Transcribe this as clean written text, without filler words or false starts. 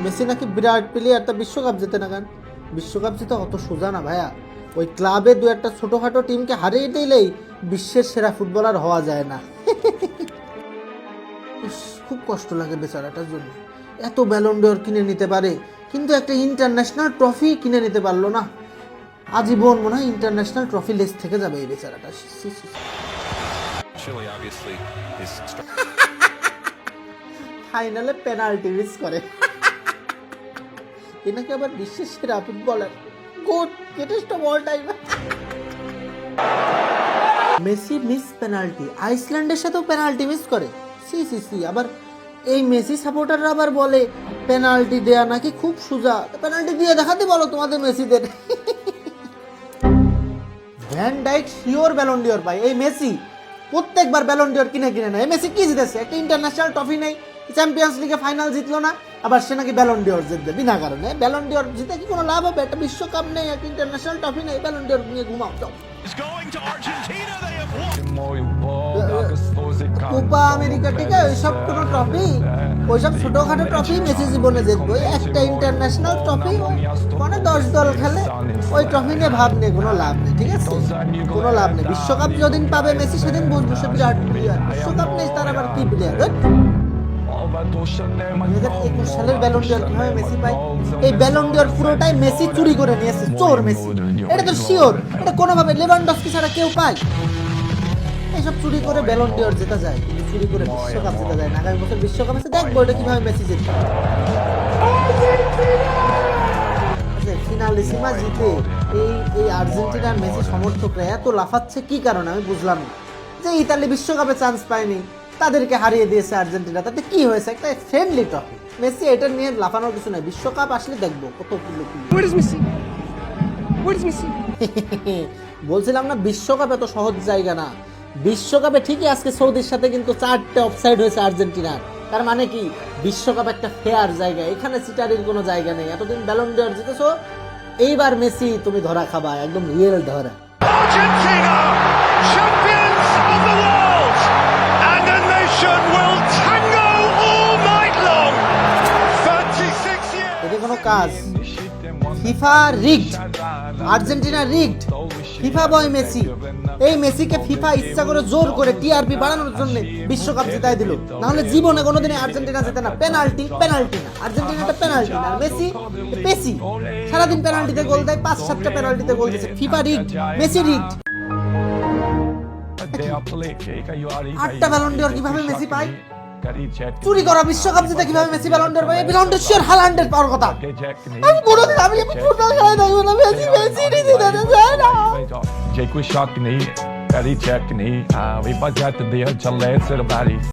Messi নাকি বিরাট player, তা বিশ্বকাপ জেতে না কেন? বিশ্বকাপ জেতা অত সোজা না ভাইয়া। ওই ক্লাবে দু একটা ছোটোখাটো টিমকে হারিয়ে দিলেই বিশ্বের সেরা ফুটবলার হওয়া যায় না। খুব কষ্ট লাগে বেচারাটার জন্য। এত ব্যালন ড'র কিনে নিতে পারে, কিন্তু একটা ইন্টারন্যাশনাল ট্রফি কিনে নিতে পারলো না। আজীবন মনে হয় ইন্টারন্যাশনাল ট্রফি লেস থেকে যাবে এই বেচারাটা। ফাইনালে পেনাল্টি মিস করে। এনাকে আবার বিশ্বের সেরা footballer, good greatest of all time. Messi miss penalty, আইসল্যান্ডের সাথেও পেনাল্টি মিস করে। সি সি সি। আবার এই মেসি সাপোর্টাররা আবার বলে পেনাল্টি দেয়া নাকি খুব সোজা। পেনাল্টি দিয়ে দেখাতে বলো তোমাদের মেসিদের। Van Dijk sure Ballon d'Or পায়, এই মেসি প্রত্যেকবার ব্যালন ডিওর কিনে নেয়। এই মেসি কি জিতেছে? একটা ইন্টারন্যাশনাল ট্রফি নেই, চ্যাম্পিয়ন্স লিগে ফাইনাল জিতলো না, আবার সে নাকি ব্যালন ডিওর জিতবে বিনা কারণে। ব্যালন ডিওর জিতে কি কোনো লাভ হবে? একটা বিশ্বকাপ নেই, একটা ইন্টারন্যাশনাল ট্রফি নেই, ব্যালন ডিওর নিয়ে ঘুমাও যাও। কোপা আমেরিকা টিকা ওইসব কোনো ট্রফি, ওইসব ছোটখাটো ট্রফি মেসি জীবনে জিতবো। একটা ইন্টারন্যাশনাল ট্রফি মানে 10 দল খেলে, ওই ট্রফি নিয়ে ভাব নেই, কোনো লাভ নেই। ঠিক আছে, কোনো লাভ নেই। বিশ্বকাপ যেদিন পাবে মেসি সেদিন বুঝবো সে বিরাট প্লেয়ার। বিশ্বকাপ নেই তার আবার কি প্লেয়ার? 2021 সালের ব্যালন ডিওর কিভাবে মেসি পায়? এই ব্যালন ডিওর পুরোটাই মেসি চুরি করে নিয়েছে, চোর মেসি। এটা তো শিওর, এটা কোনোভাবে লেভানডস্কি ছাড়া কেউ পায়? এইসব চুরি করে ব্যালন ডিওর জেতা যায়, কিন্তু চুরি করে বিশ্বকাপ জেতা যায় না। আগামী বছর বিশ্বকাপ আছে, দেখবো এটা কিভাবে মেসি জিতবে। ফিনালিসিমা জিতে এই আর্জেন্টিনার মেসি সমর্থকরা এত লাফাচ্ছে কি কারণে আমি বুঝলাম না। যে ইতালি বিশ্বকাপে চান্স পায়নি, তাদেরকে হারিয়ে দিয়েছে আর্জেন্টিনা, তাতে কি হয়েছে? একটা ফ্রেন্ডলি ট্রফি। মেসি এটা নিয়ে লাফানোর কিছু নাই, বিশ্বকাপ আসলে দেখবো কত কিলো। বলছিলাম না বিশ্বকাপ এত সহজ জায়গা না। বিশ্বকাপে ঠিকই আজকে সৌদির সাথে কিন্তু 4টে অফসাইড হয়েছে আর্জেন্টিনার। তার মানে কি বিশ্বকাপ একটা ফেয়ার জায়গা, এখানে চিটারির কোনো জায়গা নেই। এতদিন ব্যালন ডিওর জিতেছো, এইবার মেসি তুমি ধরা খাবা, একদম রিয়েল ধরা। এটা কোনো কাজ? FIFA rigged, Argentina rigged, FIFA boy Messi. এই মেসিকে ফিফা ইচ্ছা করে জোর করে টিআরপি বাড়ানোর জন্য বিশ্বকাপ জিতাই দিল, না হলে জীবনে কোনোদিনই আর্জেন্টিনা জেতে না। পেনাল্টি পেনাল্টি না, আর্জেন্টিনাটা পেনাল্টি না। মেসি পেসি সারাদিন পেনাল্টিতে গোল দেয়, 5-7টা পেনাল্টিতে গোল দিয়েছে। FIFA rigged, Messi rigged. 8টা ব্যালন ডিওর কিভাবে মেসি পায়? চুরি করা বিশ্বকাপ জিতে কিভাবে মেসি ব্যালন ডিওর পায়? ব্যালন ডিওর শিওর হাল্যান্ডের পাওয়ার কথা। আমি কোনোদিন আমি ফুটবল খেলাই দেখবো না, মেসি জিতে যায় না। ਜੇ ਕੋਈ ਸ਼ੱਕ ਨਹੀਂ ਕਰੀ ਚੈੱਕ ਨਹੀਂ ਵੀ ਬਜਟ ਦੇ ਚੱਲੇ ਸਿਰ ਬਾਰੀ